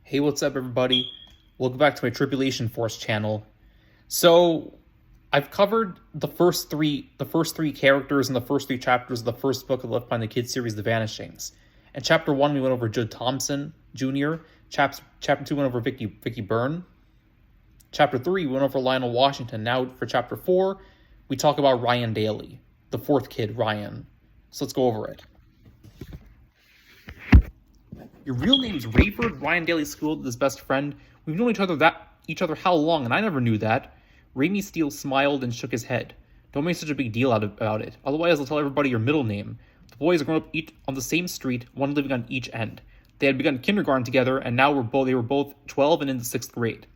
Hey, what's up, everybody? Welcome back to my Tribulation Force channel. So, I've covered the first three characters in the first three chapters of the first book of the Left Behind the Kids series, The Vanishings. In chapter 1, we went over Judd Thompson Jr. Chapter 2 went over Vicky Byrne. Chapter 3, we went over Lionel Washington. Now, for chapter 4, we talk about Ryan Daly, the fourth kid, Ryan. So let's go over it. Your real name's Rayford? Ryan Daly schooled with his best friend. We've known each other how long, and I never knew that. Raimi Steele smiled and shook his head. Don't make such a big deal about it. Otherwise, I'll tell everybody your middle name. The boys had grown up on the same street, one living on each end. They had begun kindergarten together, and now they were both 12 and in the 6th grade.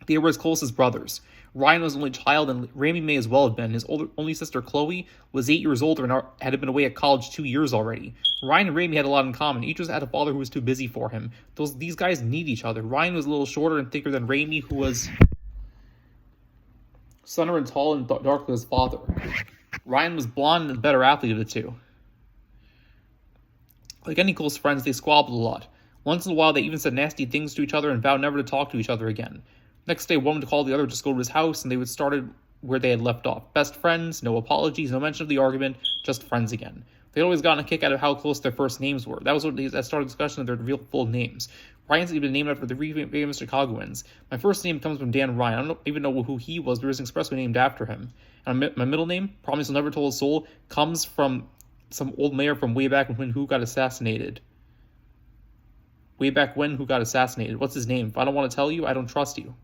They were as close as brothers. Ryan was the only child, and Raimi may as well have been. His only sister, Chloe, was 8 years older and had been away at college 2 years already. Ryan and Raimi had a lot in common. Each had a father who was too busy for him. These guys need each other. Ryan was a little shorter and thicker than Raimi, who was sunner and tall and darker than his father. Ryan was blonde and the better athlete of the two. Like any close friends, they squabbled a lot. Once in a while, they even said nasty things to each other and vowed never to talk to each other again. Next day, one would call the other, just go to his house, and they would start where they had left off. Best friends, no apologies, no mention of the argument, just friends again. They'd always gotten a kick out of how close their first names were. That started discussion of their real full names. Ryan's even named after the famous Chicagoans. My first name comes from Dan Ryan. I don't even know who he was, but it was expressly named after him. And my middle name, Promise You'll Never Tell a Soul, comes from some old mayor from way back when who got assassinated. Way back when who got assassinated. What's his name? If I don't want to tell you, I don't trust you.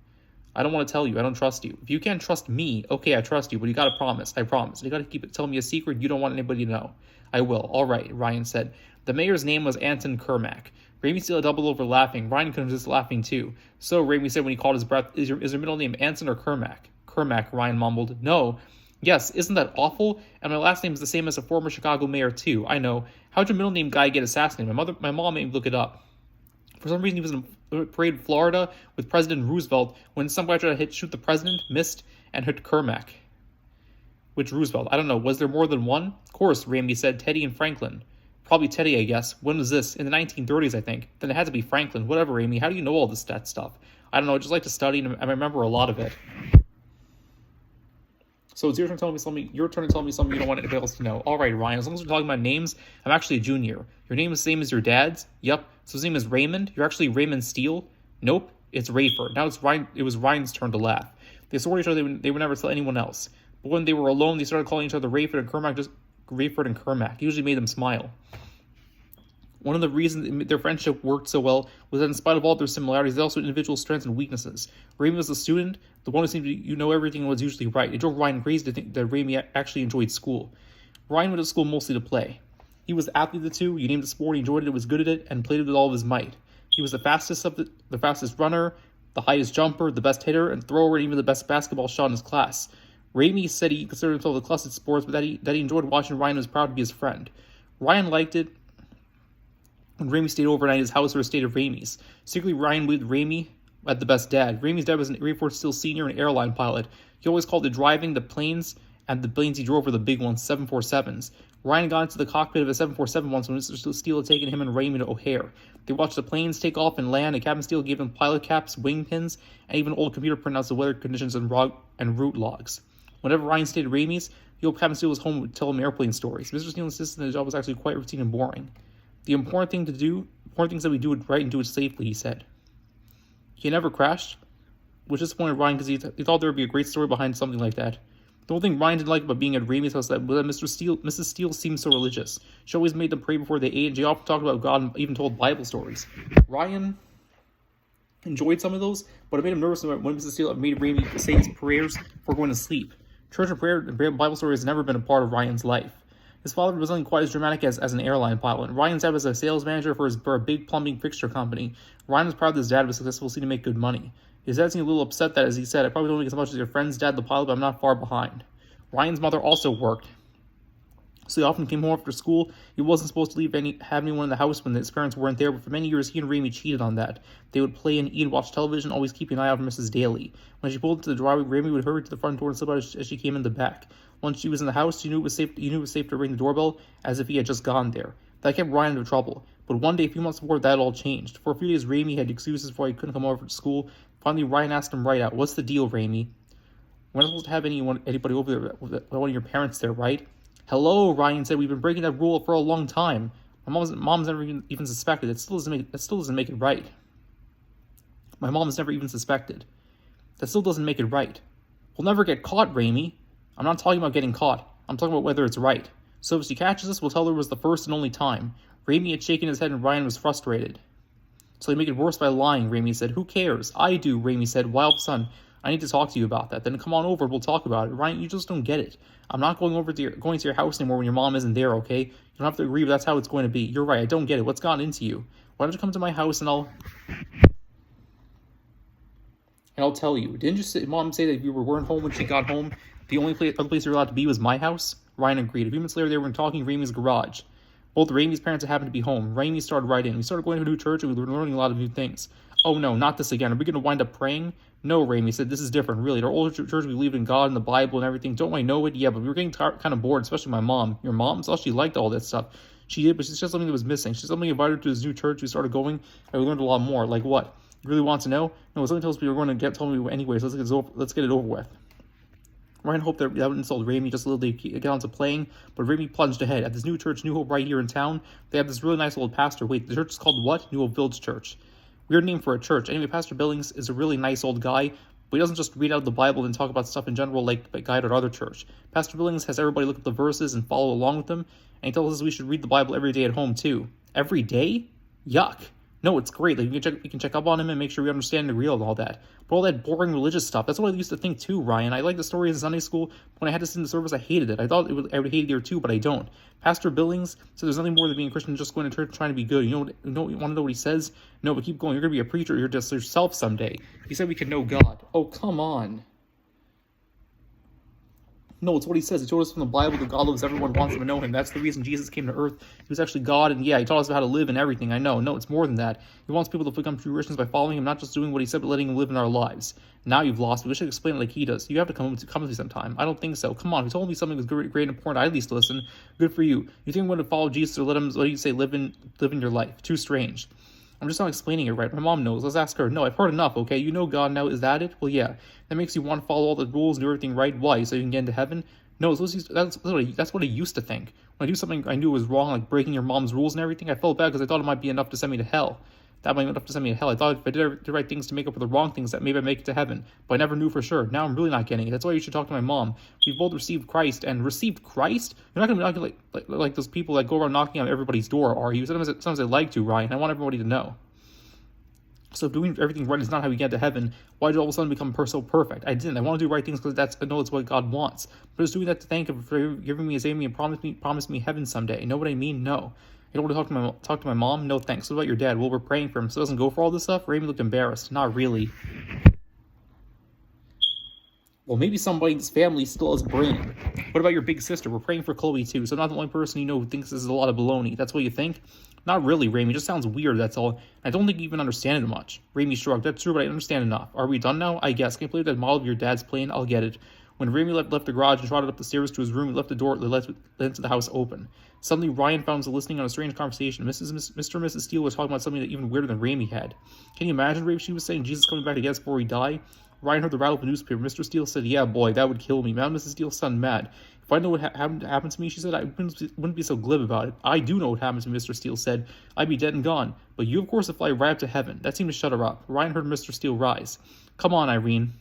I don't want to tell you. I don't trust you. If you can't trust me, okay, I trust you, but you got to promise. I promise. You got to tell me a secret you don't want anybody to know. I will. All right, Ryan said. The mayor's name was Anton Kermack. Raimi still doubled over laughing. Ryan couldn't resist laughing too. So, Raimi said when he caught his breath, is your middle name Anton or Kermack? Kermack, Ryan mumbled. No. Yes, isn't that awful? And my last name is the same as a former Chicago mayor too. I know. How'd your middle name guy get assassinated? My mom made me look it up. For some reason, he was in a parade in Florida with President Roosevelt when some guy tried to shoot the president, missed, and hit Kermack. Which Roosevelt? I don't know. Was there more than one? Of course, Raimi said. Teddy and Franklin. Probably Teddy, I guess. When was this? In the 1930s, I think. Then it had to be Franklin. Whatever, Raimi. How do you know all that stuff? I don't know. I just like to study, and I remember a lot of it. So it's your turn to tell me something you don't want anybody else to know. All right, Ryan, as long as we're talking about names, I'm actually a junior. Your name is the same as your dad's? Yep. So his name is Raymond? You're actually Raymond Steele? Nope. It's Rayford. Now it was Ryan's turn to laugh. They swore each other they would never tell anyone else. But when they were alone, they started calling each other Rayford and Kermack, just Rayford and Kermack. It usually made them smile. One of the reasons their friendship worked so well was that in spite of all their similarities, they also had individual strengths and weaknesses. Raimi was the student, the one who seemed to know everything and was usually right. It drove Ryan crazy to think that Raimi actually enjoyed school. Ryan went to school mostly to play. He was the athlete of the two. You named the sport, he enjoyed it, was good at it, and played it with all of his might. He was the fastest runner, the highest jumper, the best hitter and thrower, and even the best basketball shot in his class. Raimi said he considered himself the class at sports, but that he enjoyed watching Ryan and was proud to be his friend. Ryan liked it when Raimi stayed overnight at his house or stayed at Raimi's. Secretly, Ryan believed Raimi had the best dad. Raimi's dad was an Air Force SEAL senior and airline pilot. He always called it driving the planes, and the planes he drove were the big ones, 747s. Ryan got into the cockpit of a 747 once when Mr. Steele had taken him and Raimi to O'Hare. They watched the planes take off and land, and Captain Steele gave him pilot caps, wing pins, and even old computer printouts of weather conditions and route logs. Whenever Ryan stayed at Raimi's, he hoped Captain Steele was home would tell him airplane stories. Mr. Steele insisted that his job was actually quite routine and boring. The important things that we do it right and do it safely, he said. He never crashed, which disappointed Ryan because he thought there would be a great story behind something like that. The only thing Ryan didn't like about being at Raimi's house was that Mrs. Steele seemed so religious. She always made them pray before they ate, and she often talked about God and even told Bible stories. Ryan enjoyed some of those, but it made him nervous when Mrs. Steele made Raimi say his prayers before going to sleep. Church and prayer and Bible story has never been a part of Ryan's life. His father was nothing quite as dramatic as an airline pilot. Ryan's dad was a sales manager for a big plumbing fixture company. Ryan was proud that his dad was successful, seemed to make good money. His dad seemed a little upset that, as he said, I probably don't make as much as your friend's dad, the pilot, but I'm not far behind. Ryan's mother also worked, so he often came home after school. He wasn't supposed to have anyone in the house when his parents weren't there, but for many years he and Raimi cheated on that. They would play and eat and watch television, always keeping an eye out for Mrs. Daly. When she pulled into the driveway, Raimi would hurry to the front door and slip out as she came in the back. Once she was in the house, he knew it was safe to ring the doorbell as if he had just gone there. That kept Ryan out of trouble. But one day, a few months before, that all changed. For a few days, Raimi had excuses for why he couldn't come over to school. Finally, Ryan asked him right out, "What's the deal, Raimi? We're not supposed to have anybody over there with one of your parents there, right?" "Hello," Ryan said. "We've been breaking that rule for a long time. My mom's never even suspected. That still doesn't make it right. My mom's never even suspected. That still doesn't make it right. We'll never get caught, Raimi. I'm not talking about getting caught. I'm talking about whether it's right. So if she catches us, we'll tell her it was the first and only time." Raimi had shaken his head and Ryan was frustrated. "So they make it worse by lying," Raimi said. "Who cares?" "I do," Raimi said. "Wild son, I need to talk to you about that." "Then come on over, we'll talk about it." "Ryan, you just don't get it. I'm not going to your house anymore when your mom isn't there, okay? You don't have to agree, but that's how it's going to be. You're right, I don't get it. What's gotten into you? Why don't you come to my house and I'll tell you. Didn't your mom say that if you weren't home when she got home, the only other place you're allowed to be was my house?" Ryan agreed. A few minutes later, they were talking in Raimi's garage. Both Raimi's parents happened to be home. Raimi started right in. "We started going to a new church and we were learning a lot of new things." "Oh no, not this again. Are we going to wind up praying?" "No," Raimi said. "This is different, really. At our old church, we believed in God and the Bible and everything. Don't I know it? Yeah, but we were getting kind of bored, especially my mom." "Your mom?" "So she liked all that stuff." "She did, but she's just something that was missing. She's something invited her to this new church. We started going and we learned a lot more." "Like what? You really want to know?" "No, something tells me we're going to tell me anyway, so let's get it over with." Ryan hoped that wouldn't insult Raimi just a little to get on to playing, but Raimi plunged ahead. "At this new church, New Hope, right here in town, they have this really nice old pastor. Wait, the church is called what?" "New Hope Village Church." Weird name for a church. Anyway, Pastor Billings is a really nice old guy, but he doesn't just read out the Bible and talk about stuff in general like the guy at our other church. Pastor Billings has everybody look at the verses and follow along with them, and he tells us we should read the Bible every day at home too. Every day? Yuck. No, it's great. Like we can check up on him and make sure we understand the real and all that. But all that boring religious stuff, that's what I used to think too, Ryan. I liked the stories in Sunday school. When I had to sit in the service, I hated it. I thought I would hate it there too, but I don't. Pastor Billings said there's nothing more than being a Christian than just going to church trying to be good. You want to know what he says? "No, but keep going. You're going to be a preacher. You're just yourself someday." He said we can know God. Oh, come on. No, it's what he says. He told us from the Bible that God loves everyone and wants them to know him. That's the reason Jesus came to earth. He was actually God, and yeah, he taught us how to live and everything. I know. No, it's more than that. He wants people to become true Christians by following him, not just doing what he said, but letting him live in our lives. Now you've lost me. We should explain it like he does. You have to come with me sometime. "I don't think so." "Come on, if you told me something was great and important, I'd at least listen." "Good for you. You think I'm going to follow Jesus or let him, what do you say, live in your life? Too strange." "I'm just not explaining it right. My mom knows. Let's ask her." "No, I've heard enough, okay? You know God now. Is that it?" "Well, yeah. That makes you want to follow all the rules and do everything right. Why? So you can get into heaven?" "No, that's what I used to think. When I do something I knew was wrong, like breaking your mom's rules and everything, I felt bad because I thought it might be enough to send me to hell. That might be enough to send me to hell. I thought if I did the right things to make up for the wrong things, that maybe I'd make it to heaven. But I never knew for sure. Now I'm really not getting it. That's why you should talk to my mom. We've both received Christ." "And received Christ? You're not going to be like those people that go around knocking on everybody's door, are you?" Sometimes I like to, Ryan. I want everybody to know. So if doing everything right is not how you get to heaven, why did all of a sudden become so perfect? I didn't. I want to do right things because I know it's what God wants. But just doing that to thank him for giving me his name and promise me heaven someday. You know what I mean? No. You don't want to talk to my mom? No thanks. What about your dad? Well, we're praying for him, so it doesn't go for all this stuff. Raimi looked embarrassed. Not really. Well, maybe somebody in this family still has brain. What about your big sister? We're praying for Chloe too, so I'm not the only person you know who thinks this is a lot of baloney. That's what you think? Not really, Raimi. It just sounds weird, that's all. I don't think you even understand it much. Raimi shrugged. That's true, but I understand enough. Are we done now? I guess. Can you play that model of your dad's plane? I'll get it. When Raimi left the garage and trotted up the stairs to his room, he left the door that led into the house open. Suddenly, Ryan found himself listening on a strange conversation. Mr. and Mrs. Steele was talking about something that even weirder than Raimi had. Can you imagine, Raimi? She was saying Jesus coming back to get us before we die. Ryan heard the rattle of the newspaper. Mr. Steele said, "Yeah, boy, that would kill me." Madam Mrs. Steele sounded mad. "If I know what happened to me," she said, "I wouldn't be so glib about it." "I do know what happened to me," Mr. Steele said. "I'd be dead and gone. But you, of course, would fly right up to heaven." That seemed to shut her up. Ryan heard Mr. Steele rise. "Come on, Irene,"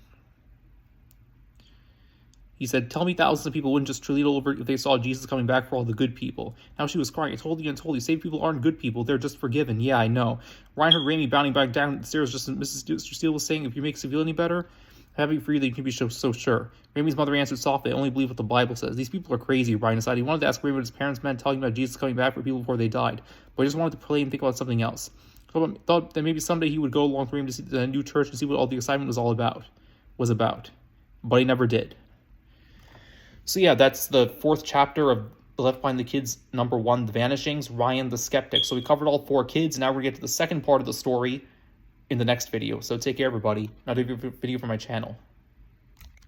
he said. "Tell me thousands of people wouldn't just lead over if they saw Jesus coming back for all the good people." Now she was crying. "I told you and told you. Saved people aren't good people. They're just forgiven." "Yeah, I know." Ryan heard Raimi bounding back down the stairs just as Mr. Steele was saying, "If you makes you feel any better, happy for you that you can be so sure." Raimi's mother answered softly, "I only believe what the Bible says." These people are crazy, Ryan decided. He wanted to ask Raimi what his parents meant, telling him about Jesus coming back for people before they died. But he just wanted to play and think about something else. Thought that maybe someday he would go along with Raimi to see the new church and see what all the excitement was about. But he never did. So yeah, that's the 4th chapter of Left Behind the Kids #1, The Vanishings, Ryan the Skeptic. So we covered all 4 kids, and now we're going to get to the second part of the story in the next video. So take care, everybody. Another video for my channel.